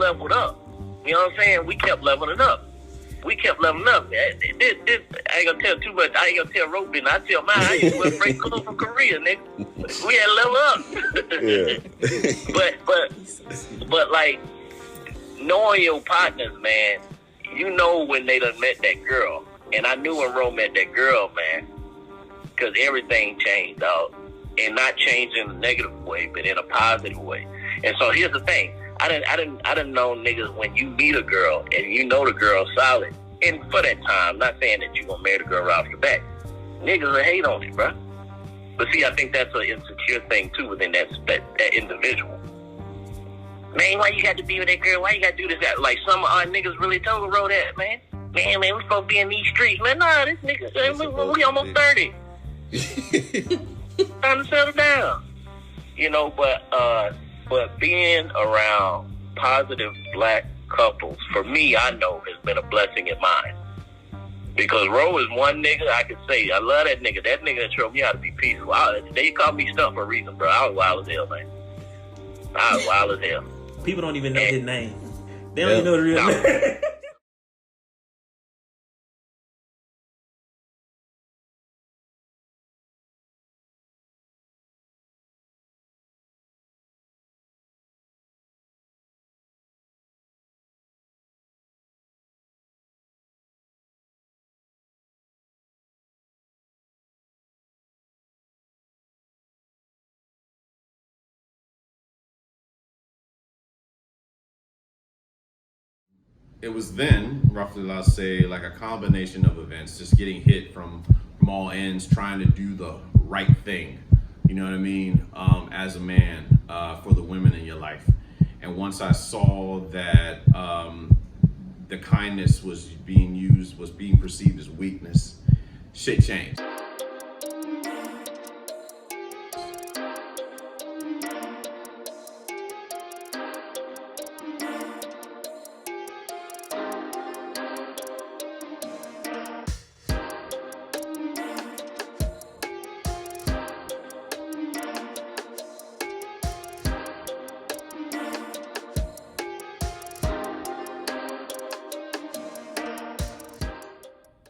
leveled up. You know what I'm saying? We kept leveling up. I ain't gonna tell too much. I ain't gonna tell Rope, and I tell mine. I used to wear freight clothes from Korea, nigga. We had to level up. but like, knowing your partners, man, you know when they done met that girl. And I knew when Ro met that girl, man, because everything changed, dog. And not changed in a negative way, but in a positive way. And so here's the thing. I didn't know niggas when you meet a girl and you know the girl's solid. And for that time, not saying that you gonna marry the girl right off the bat. Niggas will hate on it, bro. But see, I think that's an insecure thing too within that individual. Man, why you got to be with that girl? Why you got to do this? Like some of our niggas really told Ro that, man. Man, we supposed to be in these streets. Man, nah, this nigga, we almost 30. Time to settle down. You know, but being around positive black couples, for me, I know has been a blessing in mine. Because Ro is one nigga I can say, I love that nigga. That nigga that showed me how to be peaceful. They call me stuff for a reason, bro. I was wild as hell, man. I was wild as hell. People don't even know his name. They don't even know the real name. It was then, roughly, let's say, like a combination of events, just getting hit from all ends, trying to do the right thing, you know what I mean, as a man, for the women in your life. And once I saw that the kindness was being perceived as weakness, shit changed.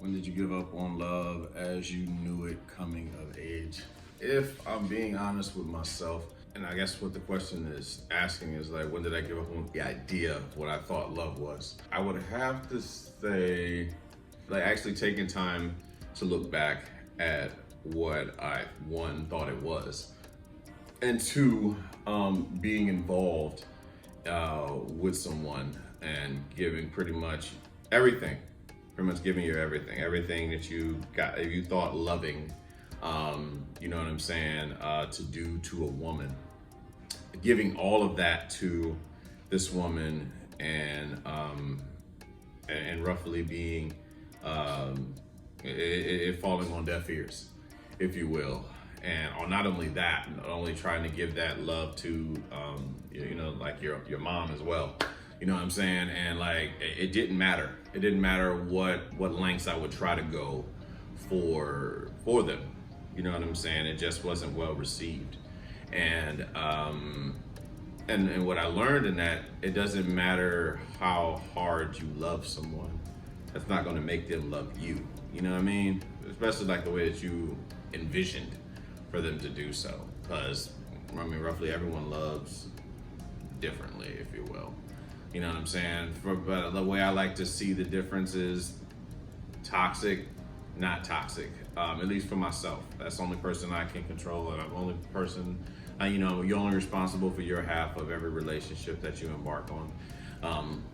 When did you give up on love as you knew it coming of age? If I'm being honest with myself, and I guess what the question is asking is like, when did I give up on the idea of what I thought love was? I would have to say, like, actually taking time to look back at what I, one, thought it was, and two, being involved with someone and giving pretty much everything. Pretty much giving you everything that you got, if you thought loving, you know what I'm saying, to do to a woman. Giving all of that to this woman and roughly being, it falling on deaf ears, if you will. And not only that, not only trying to give that love to, you know, like your mom as well. You know what I'm saying? And like, it didn't matter. It didn't matter what lengths I would try to go for them. You know what I'm saying? It just wasn't well received. And what I learned in that, it doesn't matter how hard you love someone. That's not going to make them love you. You know what I mean? Especially like the way that you envisioned for them to do so. Because, I mean, roughly everyone loves differently, if you will. You know what I'm saying? But the way I like to see the difference is toxic, not toxic. At least for myself. That's the only person I can control. And I'm the only person, you know, you're only responsible for your half of every relationship that you embark on.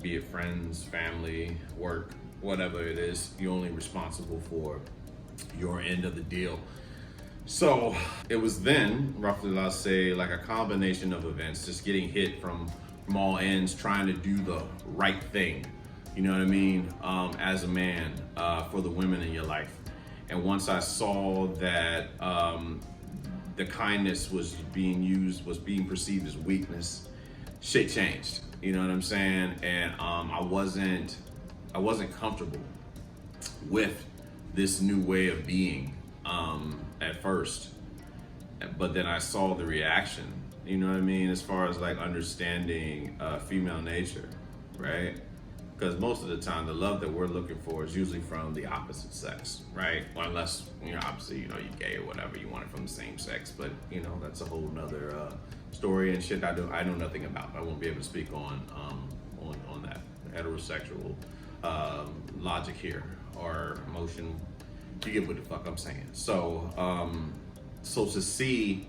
Be it friends, family, work, whatever it is, you're only responsible for your end of the deal. So it was then, roughly, let's say, like a combination of events, just getting hit from all ends, trying to do the right thing, you know what I mean, as a man, for the women in your life. And once I saw that the kindness was being perceived as weakness, shit changed, you know what I'm saying? And I wasn't comfortable with this new way of being at first, but then I saw the reaction. You know what I mean? As far as like understanding female nature, right? Because most of the time, the love that we're looking for is usually from the opposite sex, right? Well, unless, obviously, you're gay or whatever, you want it from the same sex, but, that's a whole nother story and shit I know nothing about. I won't be able to speak on that heterosexual logic here or emotion. You get what the fuck I'm saying. So to see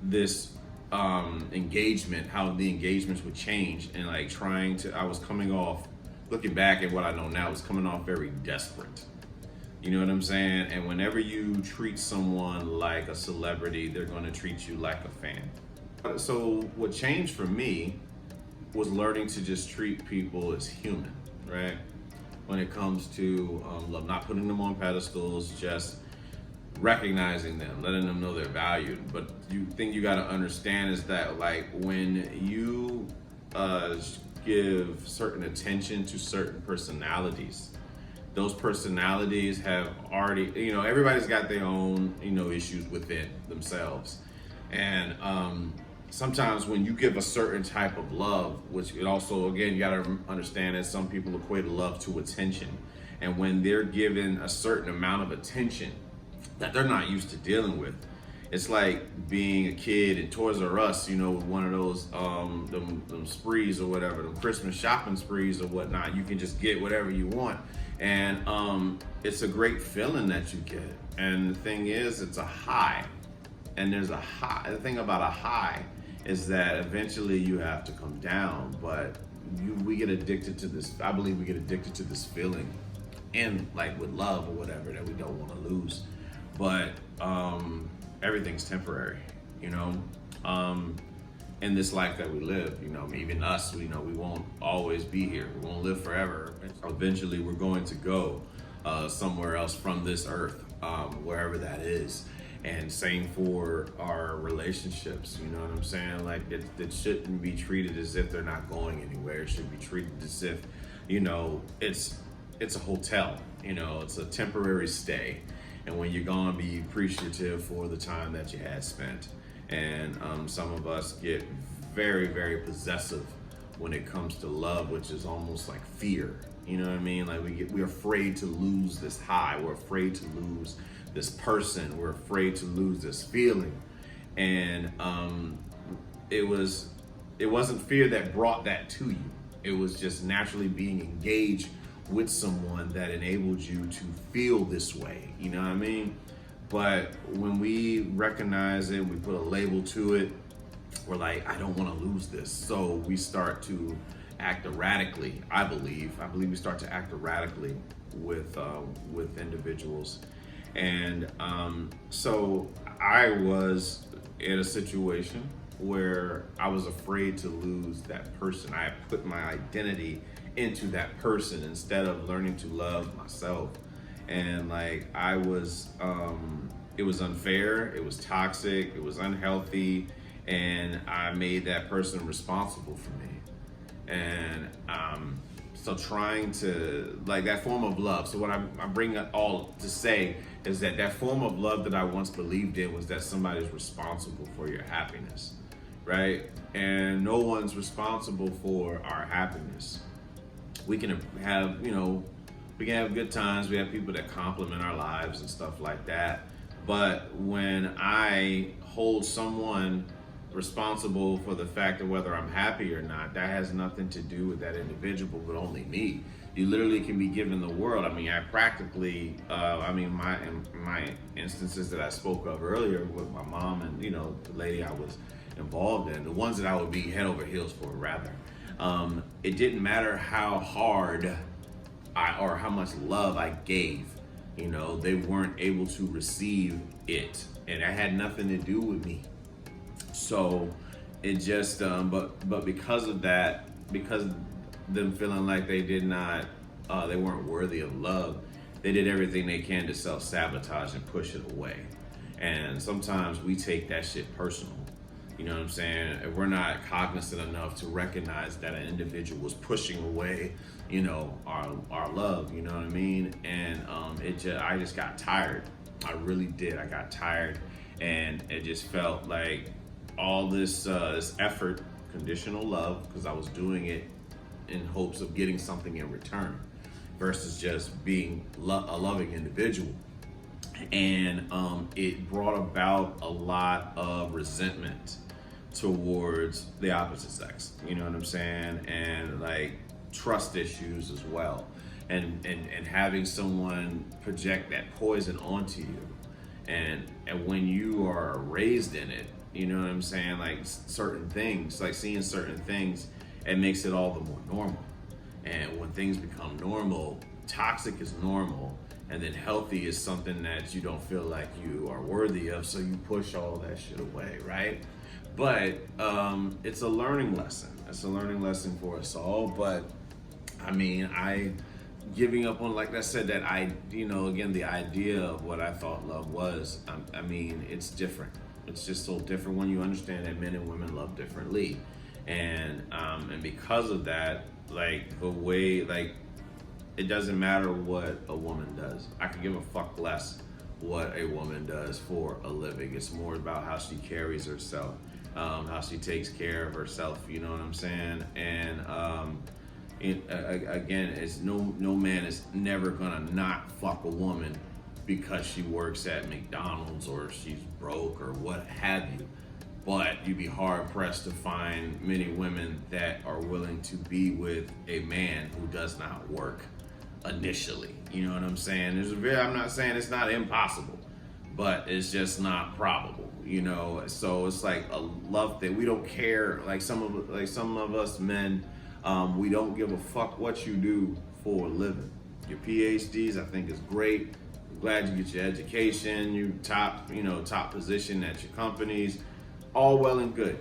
this engagement, how the engagements would change, and like I was coming off, looking back at what I know now, was coming off very desperate. You know what I'm saying? And whenever you treat someone like a celebrity, they're going to treat you like a fan. So what changed for me was learning to just treat people as human, right? When it comes to love, not putting them on pedestals, just recognizing them, letting them know they're valued. But you think you got to understand is that, like, when you give certain attention to certain personalities, those personalities have already, everybody's got their own, issues within themselves. And sometimes when you give a certain type of love, which it also, again, you got to understand that some people equate love to attention. And when they're given a certain amount of attention that they're not used to dealing with, it's like being a kid in Toys R Us, with one of those them sprees or whatever, them Christmas shopping sprees or whatnot. You can just get whatever you want, and it's a great feeling that you get. And the thing is, it's a high, and there's a high. The thing about a high is that eventually you have to come down, but we get addicted to this. I believe we get addicted to this feeling, and like with love or whatever, that we don't want to lose. But everything's temporary, in this life that we live. Even us, we won't always be here. We won't live forever. Eventually, we're going to go somewhere else from this earth, wherever that is. And same for our relationships. You know what I'm saying? Like, it shouldn't be treated as if they're not going anywhere. It should be treated as if, it's a hotel. It's a temporary stay. And when you're gone, be appreciative for the time that you had spent. And some of us get very, very possessive when it comes to love, which is almost like fear. You know what I mean? Like we're afraid to lose this high. We're afraid to lose this person. We're afraid to lose this feeling. And it wasn't fear that brought that to you. It was just naturally being engaged with someone that enabled you to feel this way, you know what I mean? But when we recognize it, we put a label to it, we're like, I don't want to lose this. So we start to act erratically, I believe we start to act erratically with individuals. And so I was in a situation where I was afraid to lose that person. I put my identity into that person instead of learning to love myself. And like it was unfair, it was toxic, it was unhealthy, and I made that person responsible for me. And so trying to, like, that form of love. So what I bring it all to say is that form of love that I once believed in was that somebody's responsible for your happiness, right? And no one's responsible for our happiness. We can have, we can have good times. We have people that compliment our lives and stuff like that. But when I hold someone responsible for the fact of whether I'm happy or not, that has nothing to do with that individual, but only me. You literally can be given the world. I mean, I practically, my instances that I spoke of earlier with my mom and, the lady I was involved in, the ones that I would be head over heels for, rather. It didn't matter how hard or how much love I gave, they weren't able to receive it. And that had nothing to do with me. So it just, but because of that, because of them feeling like they weren't worthy of love, they did everything they can to self-sabotage and push it away. And sometimes we take that shit personal. You know what I'm saying? If we're not cognizant enough to recognize that an individual was pushing away, our love, you know what I mean? And I just got tired. I really did. I got tired, and it just felt like all this effort, conditional love, because I was doing it in hopes of getting something in return versus just being a loving individual. And it brought about a lot of resentment towards the opposite sex, you know what I'm saying? And like trust issues as well. And having someone project that poison onto you. And when you are raised in it, you know what I'm saying? Like certain things, like seeing certain things, it makes it all the more normal. And when things become normal, toxic is normal, and then healthy is something that you don't feel like you are worthy of, so you push all that shit away, right? But it's a learning lesson. It's a learning lesson for us all. But I mean, giving up on, like I said, that again, the idea of what I thought love was, I mean, it's different. It's just so different when you understand that men and women love differently. And because of that, like the way, like, it doesn't matter what a woman does. I could give a fuck less what a woman does for a living. It's more about how she carries herself, how she takes care of herself, you know what I'm saying? And again, it's no man is never gonna not fuck a woman because she works at McDonald's or she's broke or what have you. But you'd be hard pressed to find many women that are willing to be with a man who does not work initially. You know what I'm saying? I'm not saying it's not impossible, but it's just not probable, you know? So it's like a love thing. We don't care, like some of us men, we don't give a fuck what you do for a living. Your PhDs, I think, is great. I'm glad you get your education, you top position at your companies, all well and good.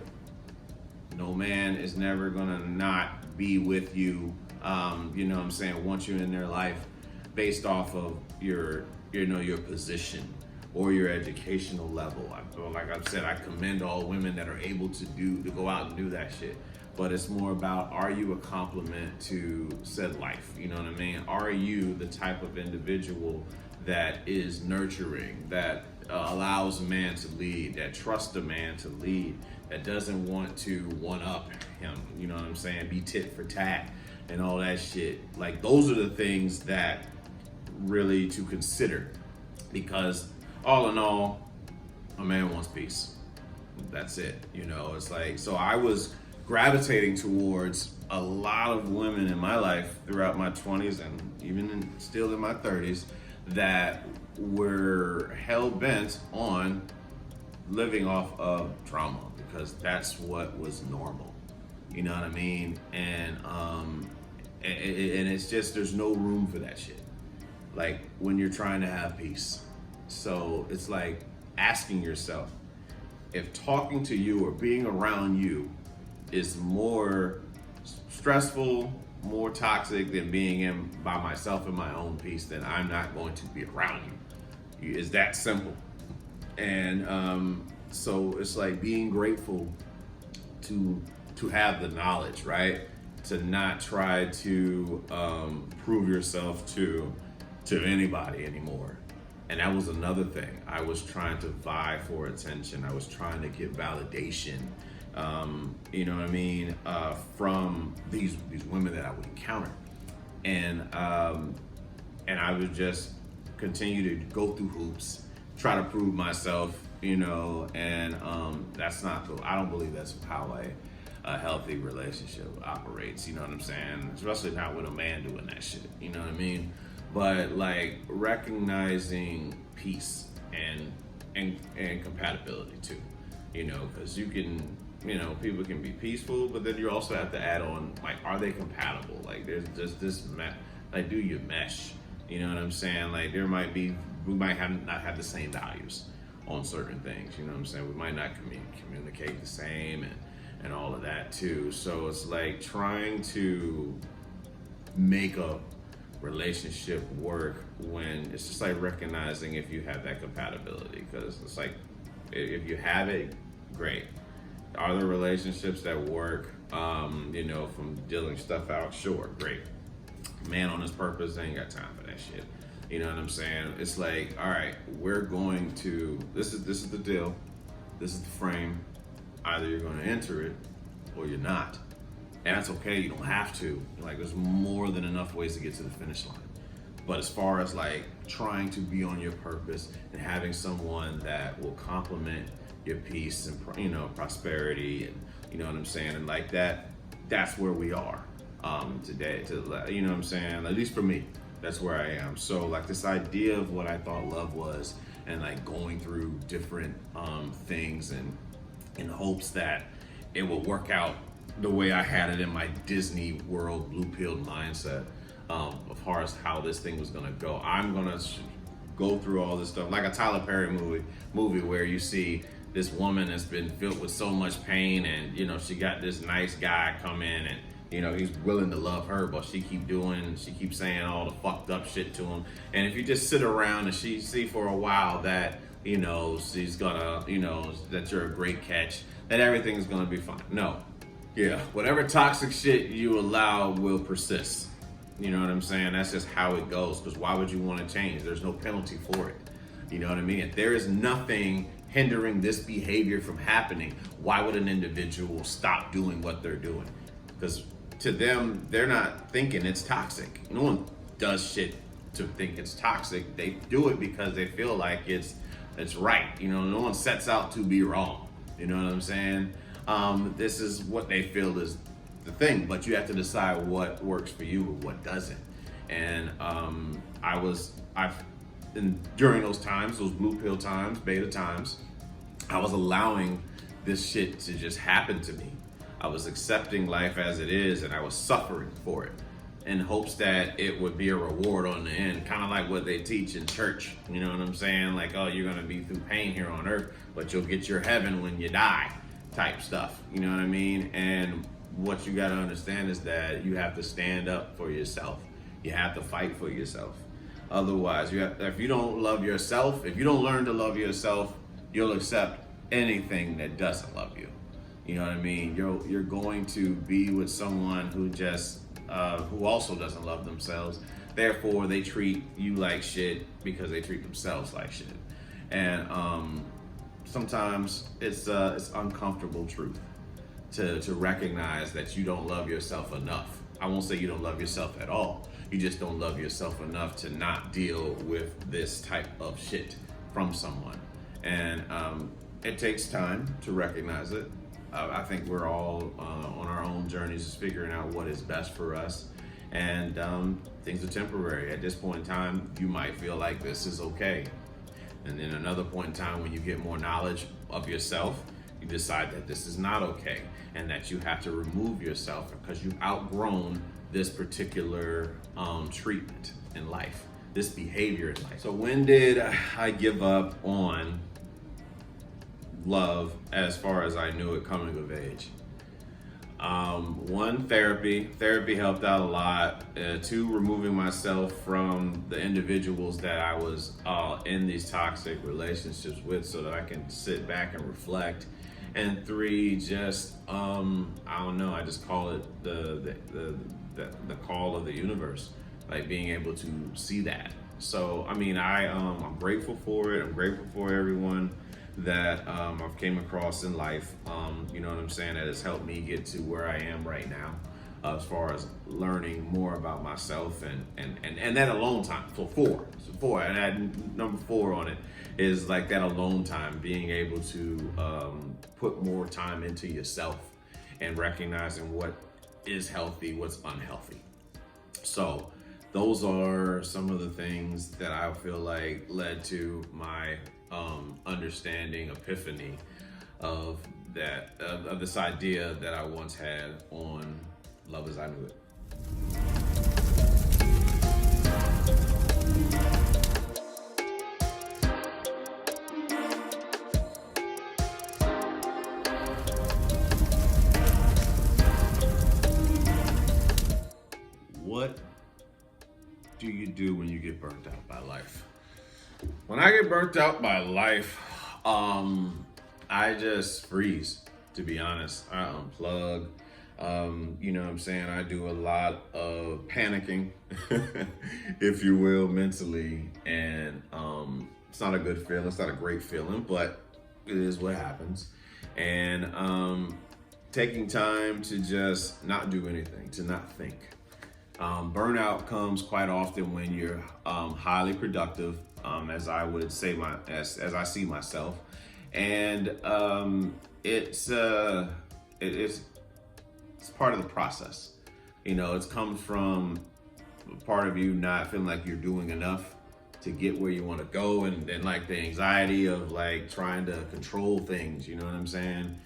No man is never gonna not be with you, you know what I'm saying, once you're in their life based off of your position or your educational level. Like I've said, I commend all women that are able to go out and do that shit. But it's more about, are you a compliment to said life? You know what I mean? Are you the type of individual that is nurturing, that allows a man to lead, that trusts a man to lead, that doesn't want to one-up him, you know what I'm saying? Be tit for tat and all that shit. Like, those are the things that really to consider, because all in all, a man wants peace. That's it, you know? It's like, so I was gravitating towards a lot of women in my life throughout my 20s and even still in my 30s that were hell-bent on living off of trauma, because that's what was normal. You know what I mean? And it's just, there's no room for that shit. Like, when you're trying to have peace. So it's like asking yourself, if talking to you or being around you is more stressful, more toxic than being in by myself in my own peace, then I'm not going to be around you. It's that simple. And so it's like being grateful to have the knowledge, right? To not try to prove yourself to anybody anymore. And that was another thing. I was trying to vie for attention. I was trying to get validation, you know what I mean, from these women that I would encounter. And I would just continue to go through hoops, try to prove myself, you know, and I don't believe that's how a healthy relationship operates, you know what I'm saying? Especially not with a man doing that shit, you know what I mean? But like recognizing peace and compatibility too, you know, because you can, you know, people can be peaceful, but then you also have to add on, like, are they compatible? Like, there's just this, like, do you mesh? You know what I'm saying? Like, we might not have the same values on certain things, you know what I'm saying? We might not communicate the same and all of that too. So it's like trying to make a relationship work when it's just like recognizing if you have that compatibility, because it's like, if you have it, great. Are there relationships that work, you know, from dealing stuff out? Sure, great. Man on his purpose ain't got time for that shit. You know what I'm saying? It's like, all right, we're going to, this is the deal. This is the frame. Either you're going to enter it or you're not. And that's okay, you don't have to. Like, there's more than enough ways to get to the finish line. But as far as like trying to be on your purpose and having someone that will complement your peace and, you know, prosperity, and you know what I'm saying, and like that's where we are today. You know what I'm saying? At least for me, that's where I am. So like this idea of what I thought love was, and like going through different things and in hopes that it will work out the way I had it in my Disney World blue-pilled mindset as far as how this thing was gonna go. I'm gonna go through all this stuff like a Tyler Perry movie where you see this woman that's been filled with so much pain, and you know she got this nice guy come in, and you know he's willing to love her, but she keeps saying all the fucked up shit to him. And if you just sit around and she see for a while that you know she's gonna, you know, that you're a great catch, that everything's gonna be fine. No, yeah, whatever toxic shit you allow will persist. You know what I'm saying? That's just how it goes. Because why would you want to change? There's no penalty for it. You know what I mean? If there is nothing hindering this behavior from happening, why would an individual stop doing what they're doing? Because to them, they're not thinking it's toxic. No one does shit to think it's toxic. They do it because they feel like it's right. You know, no one sets out to be wrong. You know what I'm saying? This is what they feel is the thing, but you have to decide what works for you and what doesn't. And during those times, those blue pill times, beta times, I was allowing this shit to just happen to me. I was accepting life as it is, and I was suffering for it in hopes that it would be a reward on the end, kind of like what they teach in church. You know what I'm saying? Like, oh, you're gonna be through pain here on earth, but you'll get your heaven when you die, type stuff. You know what I mean? And what you got to understand is that you have to stand up for yourself. You have to fight for yourself. Otherwise, if you don't love yourself, if you don't learn to love yourself, you'll accept anything that doesn't love you. You know what I mean? You're going to be with someone who just who also doesn't love themselves. Therefore, they treat you like shit because they treat themselves like shit. And sometimes it's uncomfortable truth to recognize that you don't love yourself enough. I won't say you don't love yourself at all. You just don't love yourself enough to not deal with this type of shit from someone. And it takes time to recognize it. I think we're all on our own journeys figuring out what is best for us. And things are temporary. At this point in time, you might feel like this is okay. And then another point in time when you get more knowledge of yourself, you decide that this is not okay and that you have to remove yourself because you've outgrown this particular treatment in life, this behavior in life. So when did I give up on love as far as I knew it coming of age? One, therapy helped out a lot. Two, removing myself from the individuals that I was in these toxic relationships with so that I can sit back and reflect. And three, just I don't know, I just call it the call of the universe, like being able to see that. So I mean, I'm grateful for it. I'm grateful for everyone that I've came across in life, you know what I'm saying, that has helped me get to where I am right now, as far as learning more about myself and that alone time. So four, and I had number 4 on it, is like that alone time, being able to put more time into yourself and recognizing what is healthy, what's unhealthy. So those are some of the things that I feel like led to my understanding, epiphany of that, of this idea that I once had on love as I knew it. What do you do when you get burnt out by life? When I get burnt out by life, I just freeze, to be honest. I unplug. You know what I'm saying? I do a lot of panicking, if you will, mentally. And it's not a good feeling. It's not a great feeling, but it is what happens. And taking time to just not do anything, to not think. Burnout comes quite often when you're highly productive, as I would say as I see myself, and it's part of the process. You know, it's come from part of you not feeling like you're doing enough to get where you want to go, and then like the anxiety of like trying to control things. You know what I'm saying?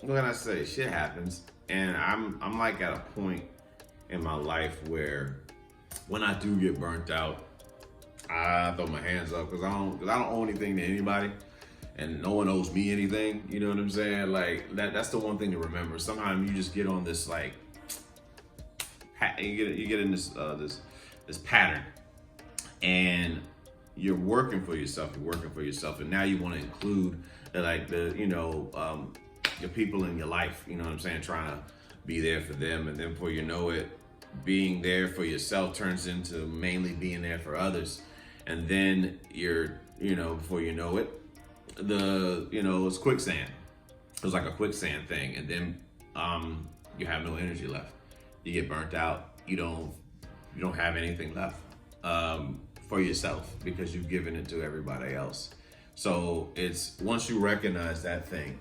What can I say? Shit happens, and I'm like at a point in my life where when I do get burnt out, I throw my hands up because I don't owe anything to anybody, and no one owes me anything. You know what I'm saying? Like that's the one thing to remember. Sometimes you just get on this like you get in this pattern, and you're working for yourself. And now you want to include the people in your life. You know what I'm saying? Trying to be there for them, and then before you know it, being there for yourself turns into mainly being there for others. And then before you know it, it's quicksand. It was like a quicksand thing, and then you have no energy left. You get burnt out. You don't have anything left for yourself because you've given it to everybody else. So it's once you recognize that thing,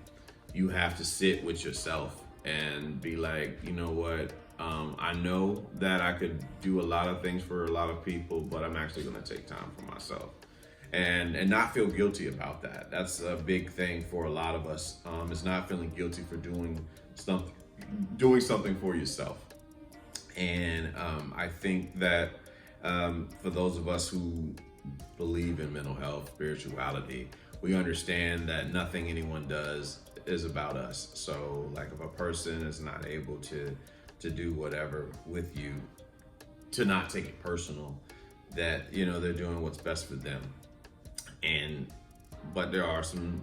you have to sit with yourself and be like, you know what? I know that I could do a lot of things for a lot of people, but I'm actually going to take time for myself and not feel guilty about that. That's a big thing for a lot of us. Is not feeling guilty for doing something for yourself. And I think that for those of us who believe in mental health, spirituality, we understand that nothing anyone does is about us. So like if a person is not able to do whatever with you, to not take it personal, that they're doing what's best for them. But there are some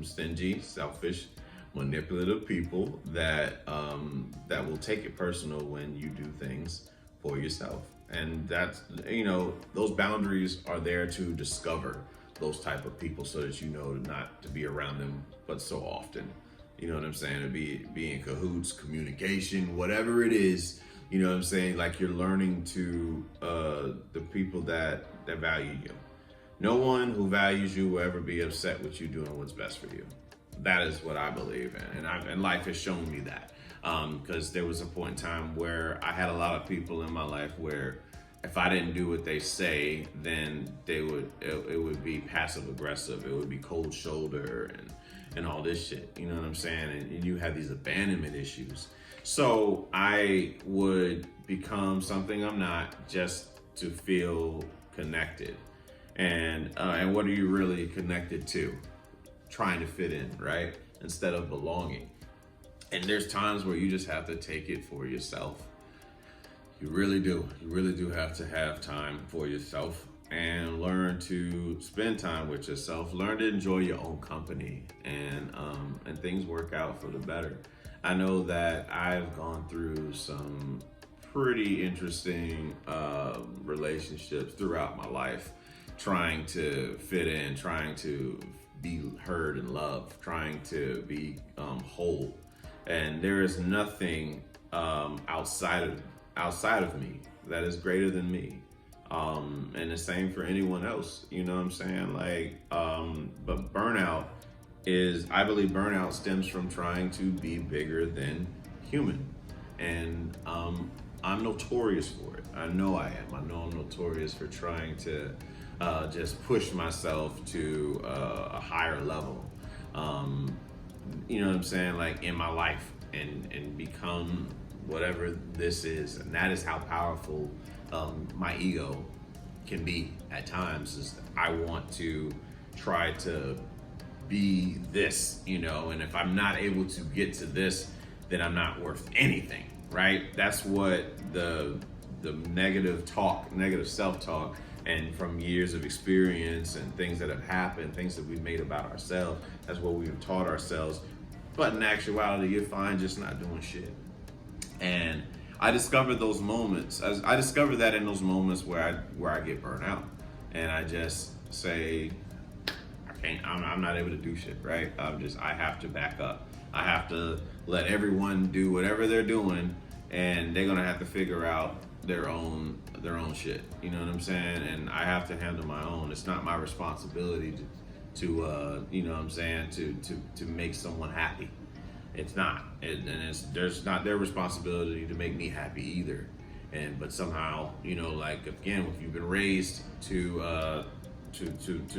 stingy, selfish, manipulative people that will take it personal when you do things for yourself. And that's those boundaries are there to discover those type of people so that you know not to be around them but so often. You know what I'm saying? To be in cahoots, communication, whatever it is, you know what I'm saying? Like you're learning to the people that value you. No one who values you will ever be upset with you doing what's best for you. That is what I believe in, and life has shown me that. Because there was a point in time where I had a lot of people in my life where if I didn't do what they say, then it would be passive aggressive. It would be cold shoulder and all this shit. You know what I'm saying? And you have these abandonment issues. So I would become something I'm not just to feel connected. And what are you really connected to? Trying to fit in, right? Instead of belonging. And there's times where you just have to take it for yourself. You really do. You really do have to have time for yourself and learn to spend time with yourself. Learn to enjoy your own company, and things work out for the better. I know that I've gone through some pretty interesting relationships throughout my life, trying to fit in, trying to be heard and loved, trying to be whole. And there is nothing outside of me that is greater than me. And the same for anyone else, you know what I'm saying? But I believe burnout stems from trying to be bigger than human. And I'm notorious for it. I know I am. I know I'm notorious for trying to just push myself to a higher level. You know what I'm saying? Like in my life and become whatever this is. And that is how powerful my ego can be at times. Is I want to try to be this, and if I'm not able to get to this, then I'm not worth anything, right? That's what the negative self-talk, and from years of experience and things that have happened, things that we've made about ourselves, that's what we've taught ourselves. But in actuality, you're fine just not doing shit. And I discovered those moments. I discovered that in those moments where I get burnt out, and I just say, I I'm not able to do shit, right? I have to back up. I have to let everyone do whatever they're doing, and they're gonna have to figure out their own shit. You know what I'm saying? And I have to handle my own. It's not my responsibility to you know what I'm saying, to make someone happy. It's not, and there's not their responsibility to make me happy either. But somehow, you know, like again, if you've been raised to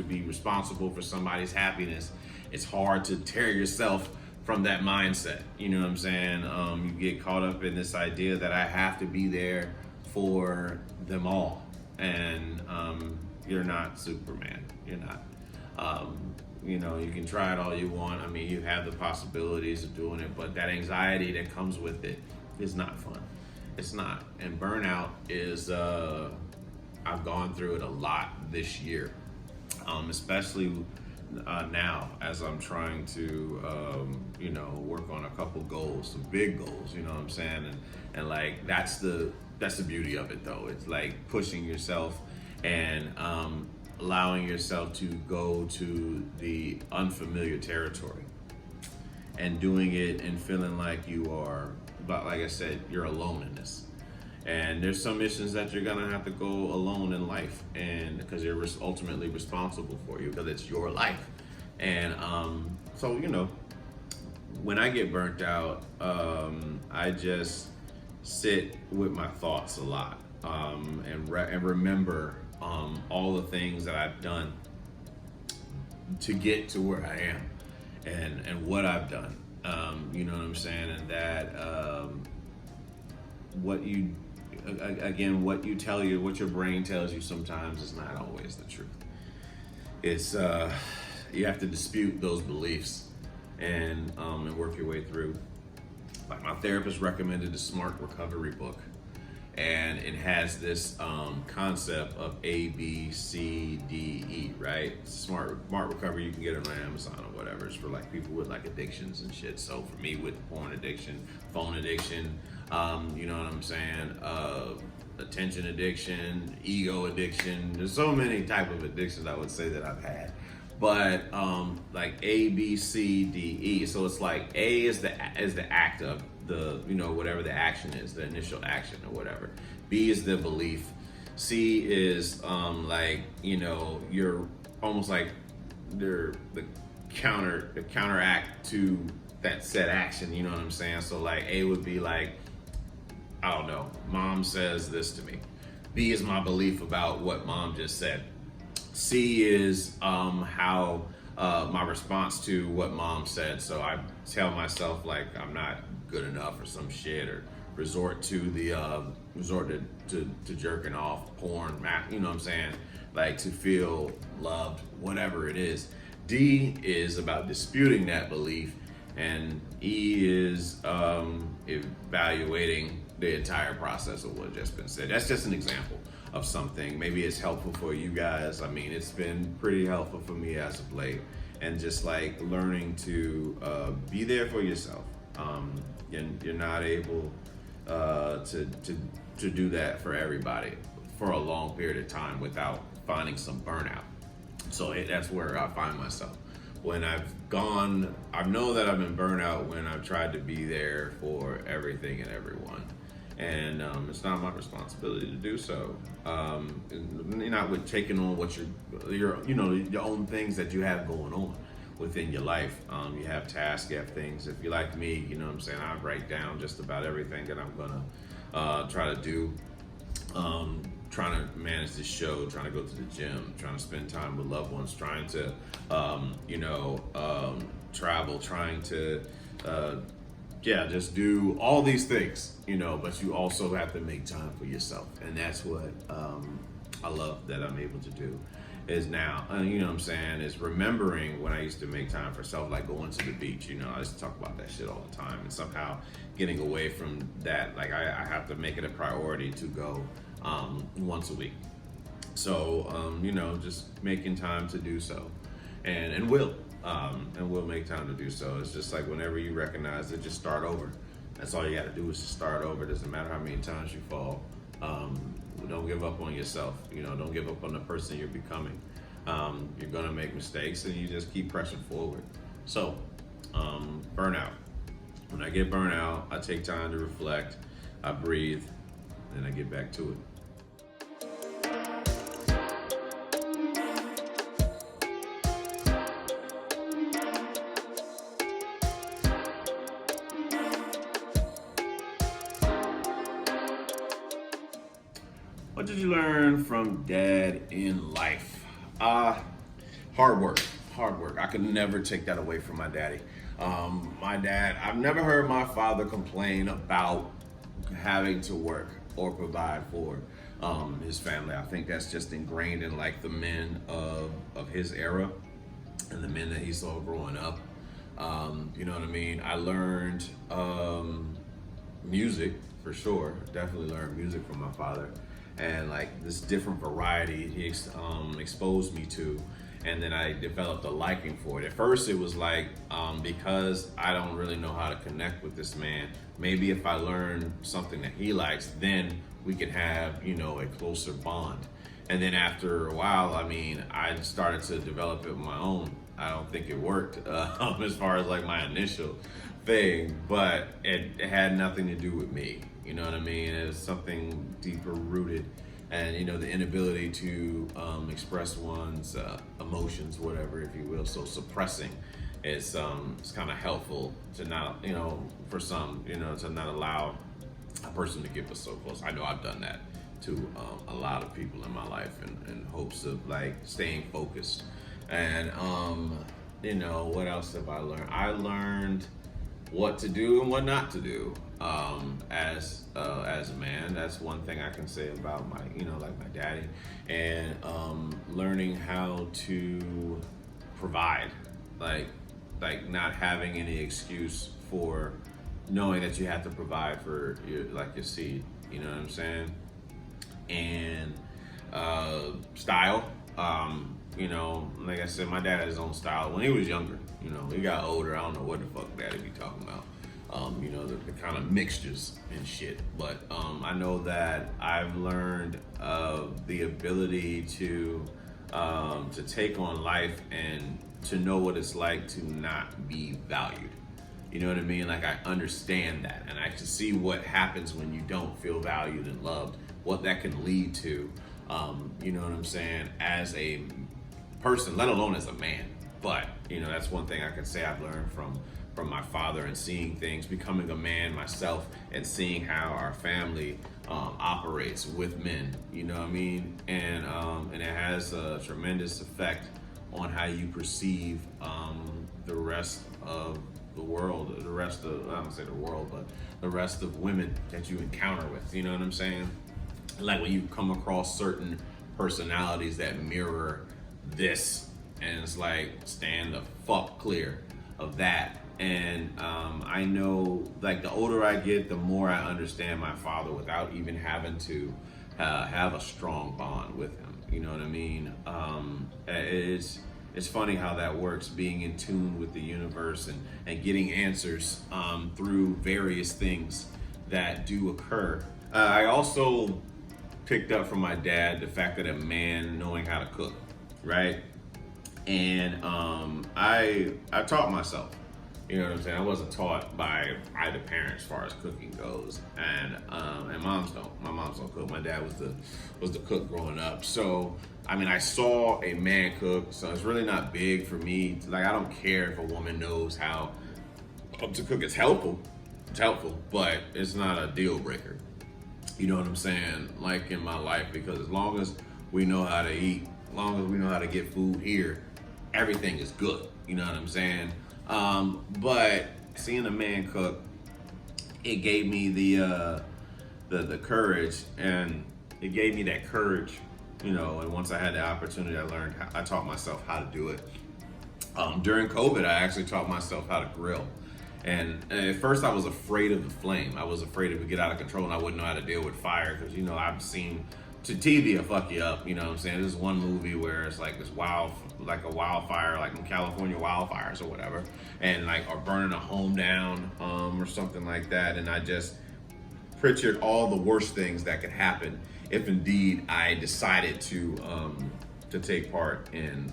be responsible for somebody's happiness, it's hard to tear yourself from that mindset. You know what I'm saying? You get caught up in this idea that I have to be there for them all, and you're not Superman. You're not. You know, you can try it all you want. I mean, you have the possibilities of doing it, but that anxiety that comes with it is not fun. It's not. And burnout is, I've gone through it a lot this year, especially now as I'm trying to, you know, work on a couple goals, some big goals, you know what I'm saying? And like, that's the beauty of it though. It's like pushing yourself and allowing yourself to go to the unfamiliar territory and doing it and feeling like you are, but like I said, you're alone in this. And there's some missions that you're gonna have to go alone in life, and because you're ultimately responsible for you, because it's your life. And so, you know, when I get burnt out, I just sit with my thoughts a lot, and remember all the things that I've done to get to where I am, and what I've done. You know what I'm saying? And that what you tell you, what your brain tells you sometimes is not always the truth. It's you have to dispute those beliefs and work your way through. Like my therapist recommended the Smart Recovery book, and it has this concept of A, B, C, D, E, right? Smart Recovery, you can get it on Amazon or whatever. It's for like people with like addictions and shit. So for me, with porn addiction, phone addiction, you know what I'm saying? Attention addiction, ego addiction. There's so many type of addictions I would say that I've had. But like A, B, C, D, E. So it's like A is the act of the, you know, whatever the action is, the initial action or whatever. B is the belief. C is like, you know, you're almost like they're the counteract to that said action. You know what I'm saying? So like A would be like, I don't know, mom says this to me. B is my belief about what mom just said. C is how my response to what mom said. So I tell myself like I'm not good enough or some shit, or resort to jerking off, porn, you know what I'm saying? Like to feel loved, whatever it is. D is about disputing that belief, and E is evaluating the entire process of what just been said. That's just an example of something. Maybe it's helpful for you guys. I mean, it's been pretty helpful for me as of late, and just like learning to be there for yourself. You're not able to do that for everybody for a long period of time without finding some burnout. So that's where I find myself. When I know that I've been burnout when I've tried to be there for everything and everyone. And it's not my responsibility to do so. You're not with taking on what your own things that you have going on within your life. You have tasks, you have things. If you're like me, you know what I'm saying, I write down just about everything that I'm gonna try to do. Trying to manage this show, trying to go to the gym, trying to spend time with loved ones, trying to, travel, trying to, just do all these things, you know, but you also have to make time for yourself. And that's what I love that I'm able to do is now, you know what I'm saying, is remembering when I used to make time for self, like going to the beach, you know, I used to talk about that shit all the time, and somehow getting away from that, like I have to make it a priority to go once a week. So, just making time to do so, and we'll make time to do so. It's just like whenever you recognize it, just start over. That's all you got to do is just start over. It doesn't matter how many times you fall. Don't give up on yourself. You know, don't give up on the person you're becoming. You're gonna make mistakes, and you just keep pressing forward. So, burnout. When I get burnt out, I take time to reflect, I breathe, and I get back to it. What did you learn from dad in life? Hard work. Hard work. I could never take that away from my daddy. My dad, I've never heard my father complain about having to work or provide for his family. I think that's just ingrained in like the men of his era and the men that he saw growing up. You know what I mean? I learned music for sure. Definitely learned music from my father. And like this different variety he exposed me to, and then I developed a liking for it. At first it was like, because I don't really know how to connect with this man, maybe if I learn something that he likes, then we can have, you know, a closer bond. And then after a while, I mean, I started to develop it on my own. I don't think it worked as far as like my initial thing, but it had nothing to do with me. You know what I mean? It was something deeper rooted, and you know, the inability to express one's emotions, whatever, if you will. So suppressing is it's kind of helpful to not, you know, for some, you know, to not allow a person to get us so close. I know I've done that to a lot of people in my life in hopes of like staying focused. And you know, what else have I learned? I learned what to do and what not to do as a man. That's one thing I can say about my, you know, like my daddy, and learning how to provide, like not having any excuse for knowing that you have to provide for your seed. You know what I'm saying? And style. You know, like I said, my dad had his own style when he was younger. You know, he got older, I don't know what the fuck daddy be talking about. You know, the kind of mixtures and shit. But I know that I've learned the ability to take on life and to know what it's like to not be valued. You know what I mean? Like, I understand that, and I can see what happens when you don't feel valued and loved, what that can lead to. You know what I'm saying? As a person, let alone as a man. But you know, that's one thing I can say I've learned from my father, and seeing things, becoming a man myself, and seeing how our family operates with men. You know what I mean? And it has a tremendous effect on how you perceive the rest of the world, the rest of, I don't say the world, but the rest of women that you encounter with. You know what I'm saying? Like when you come across certain personalities that mirror this, and it's like, stand the fuck clear of that. And I know, like, the older I get, the more I understand my father without even having to have a strong bond with him. You know what I mean? It's funny how that works, being in tune with the universe and getting answers through various things that do occur. I also picked up from my dad the fact that a man knowing how to cook, right? And I taught myself. You know what I'm saying? I wasn't taught by either parent as far as cooking goes, and moms don't. My moms don't cook. My dad was the cook growing up. So I mean, I saw a man cook, so it's really not big for me. Like, I don't care if a woman knows how to cook. It's helpful, but it's not a deal breaker. You know what I'm saying? Like in my life, because as long as we know how to eat, as long as we know how to get food here, everything is good. You know what I'm saying? But seeing a man cook, it gave me the courage, and it gave me that courage, you know. And once I had the opportunity, I taught myself how to do it. During COVID, I actually taught myself how to grill. And at first I was afraid of the flame. I was afraid it would get out of control and I wouldn't know how to deal with fire, because, you know, I've seen to TV will fuck you up, you know what I'm saying? There's one movie where it's like this a wildfire, like in California wildfires or whatever, and like, or burning a home down, or something like that. And I just pictured all the worst things that could happen if indeed I decided to to take part in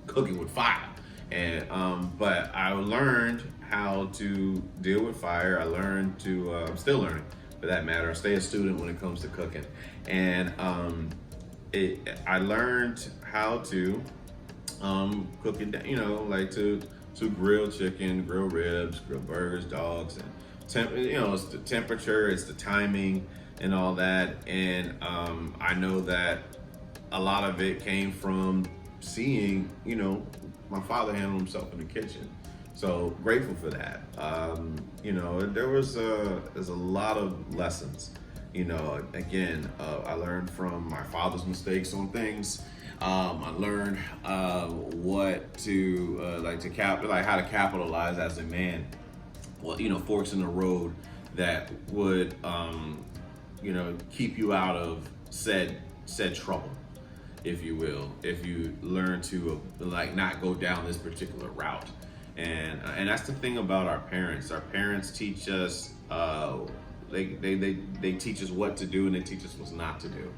cooking with fire. And but I learned how to deal with fire. I learned to I'm still learning, for that matter. I stay a student when it comes to cooking, and I learned how to cook it, like to grill chicken, grill ribs, grill burgers, dogs, and it's the temperature, it's the timing, and all that. And I know that a lot of it came from seeing, my father handle himself in the kitchen. So grateful for that. There's a lot of lessons. Again, I learned from my father's mistakes on things. I learned what to how to capitalize as a man. Well, forks in the road that would keep you out of said trouble, if you will, if you learn to not go down this particular route. And that's the thing about our parents. Our parents teach us they teach us what to do, and they teach us what not to do.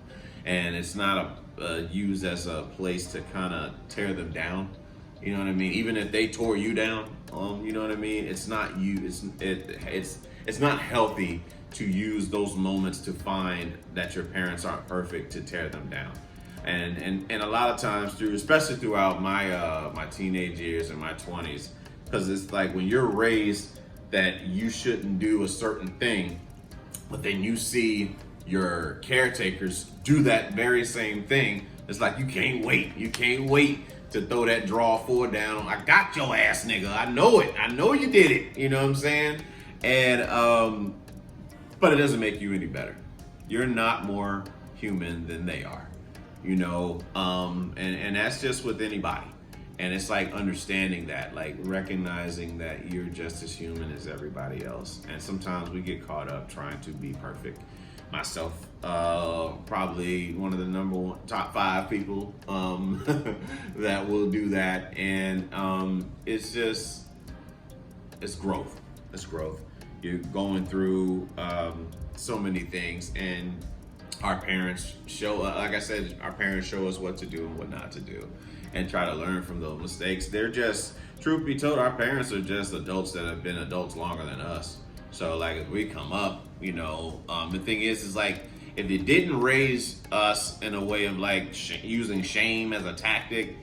And it's not used as a place to kind of tear them down. You know what I mean? Even if they tore you down, you know what I mean? It's not you. It's not healthy to use those moments to find that your parents aren't perfect to tear them down. And a lot of times especially throughout my teenage years and my 20s, because it's like when you're raised that you shouldn't do a certain thing, but then you see your caretakers do that very same thing. It's like you can't wait to throw that draw 4 down. I got your ass, nigga. I know it. I know you did it. You know what I'm saying? And but it doesn't make you any better. You're not more human than they are. And that's just with anybody. And it's like understanding that, like recognizing that you're just as human as everybody else. And sometimes we get caught up trying to be perfect. Myself, probably one of the top 5 people that will do that. And it's growth. It's growth. You're going through so many things, and our parents show us what to do and what not to do, and try to learn from those mistakes. They're just, truth be told, our parents are just adults that have been adults longer than us. So like if we come up, the thing is like if they didn't raise us in a way of like using shame as a tactic,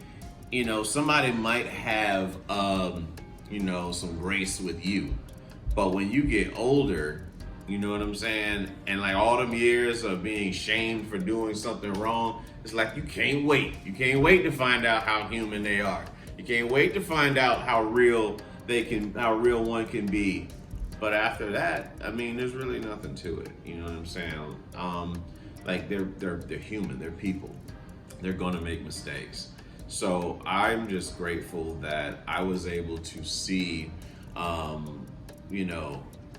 somebody might have some grace with you. But when you get older, you know what I'm saying? And like all them years of being shamed for doing something wrong, it's like you can't wait. You can't wait to find out how human they are. You can't wait to find out how real one can be. But after that, I mean, there's really nothing to it. You know what I'm saying? Like they're human. They're people. They're gonna make mistakes. So I'm just grateful that I was able to see,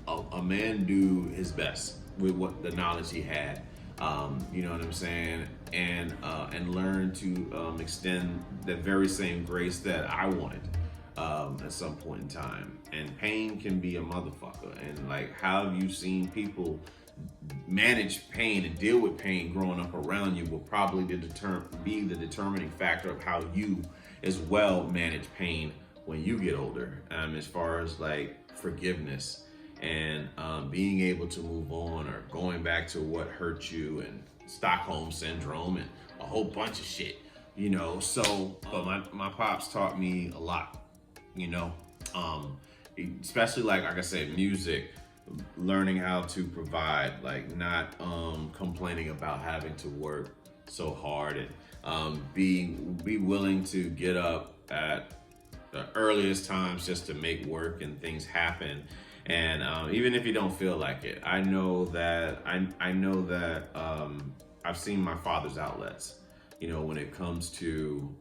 a man do his best with what the knowledge he had. You know what I'm saying? And learn to extend that very same grace that I wanted at some point in time. And pain can be a motherfucker. And like, how have you seen people manage pain and deal with pain growing up around you will probably be the determining factor of how you as well manage pain when you get older. As far as like forgiveness and being able to move on, or going back to what hurt you, and Stockholm syndrome and a whole bunch of shit, So, but my pops taught me a lot, especially like I said, music, learning how to provide, like not complaining about having to work so hard, and be willing to get up at the earliest times just to make work and things happen. And even if you don't feel like it, I know that I've seen my father's outlets, when it comes to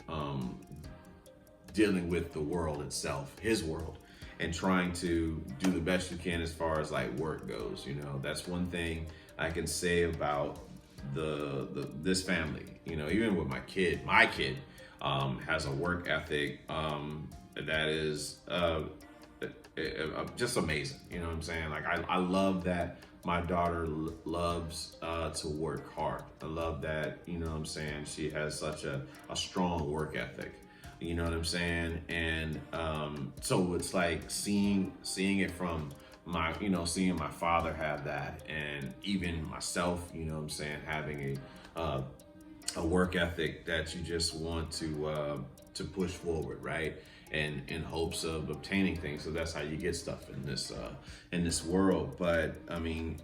dealing with the world itself, his world, and trying to do the best you can as far as like work goes. That's one thing I can say about this family. Even with my kid has a work ethic that is just amazing. You know what I'm saying? Like I love that my daughter loves to work hard. I love that, you know what I'm saying? She has such a strong work ethic, you know what I'm saying? And so it's like seeing it from my, you know, seeing my father have that, and even myself, you know what I'm saying, having a work ethic that you just want to push forward, right? And in hopes of obtaining things. So that's how you get stuff in this world. But I mean,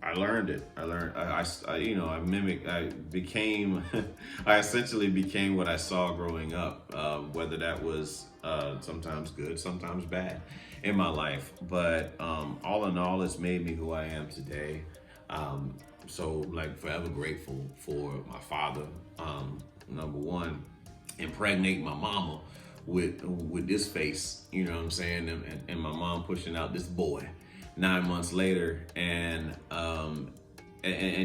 I learned it. I you know, I mimicked. I became. I essentially became what I saw growing up. Whether that was sometimes good, sometimes bad in my life. But all in all, it's made me who I am today. So like forever grateful for my father. Number one, impregnate my mama with this face, you know what I'm saying, and my mom pushing out this boy 9 months later, and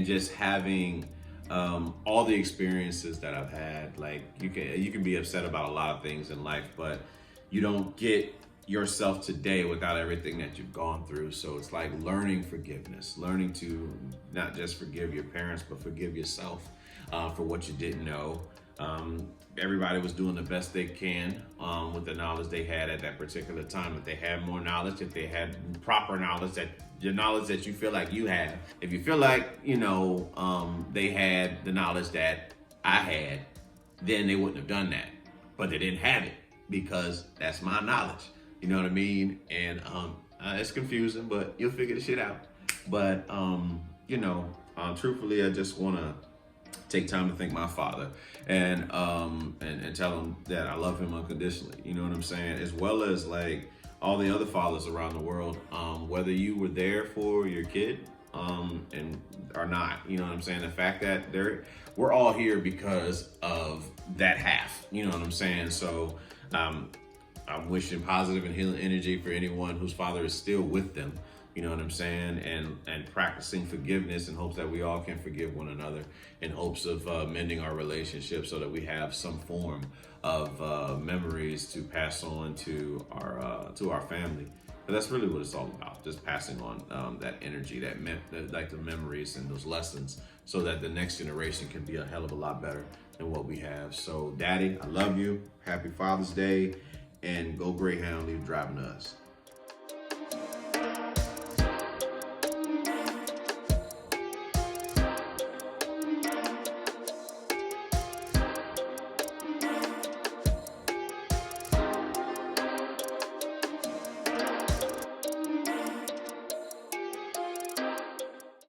just having all the experiences that I've had. Like you can be upset about a lot of things in life, but you don't get yourself today without everything that you've gone through. So it's like learning forgiveness, learning to not just forgive your parents, but forgive yourself for what you didn't know. Everybody was doing the best they can with the knowledge they had at that particular time. If they had more knowledge, if they had proper knowledge, that your knowledge that you feel like you have. If you feel like, you know, they had the knowledge that I had, then they wouldn't have done that. But they didn't have it because that's my knowledge. You know what I mean? And it's confusing, but you'll figure the shit out. But you know, truthfully, I just want to take time to thank my father and tell him that I love him unconditionally. You know what I'm saying? As well as like all the other fathers around the world, whether you were there for your kid and or not. You know what I'm saying? The fact that we're all here because of that half. You know what I'm saying? So I'm wishing positive and healing energy for anyone whose father is still with them. You know what I'm saying? And practicing forgiveness in hopes that we all can forgive one another, in hopes of mending our relationship so that we have some form of memories to pass on to our family. But that's really what it's all about, just passing on that energy, like the memories and those lessons, so that the next generation can be a hell of a lot better than what we have. So Daddy, I love you. Happy Father's Day, and go Greyhound, leave driving us.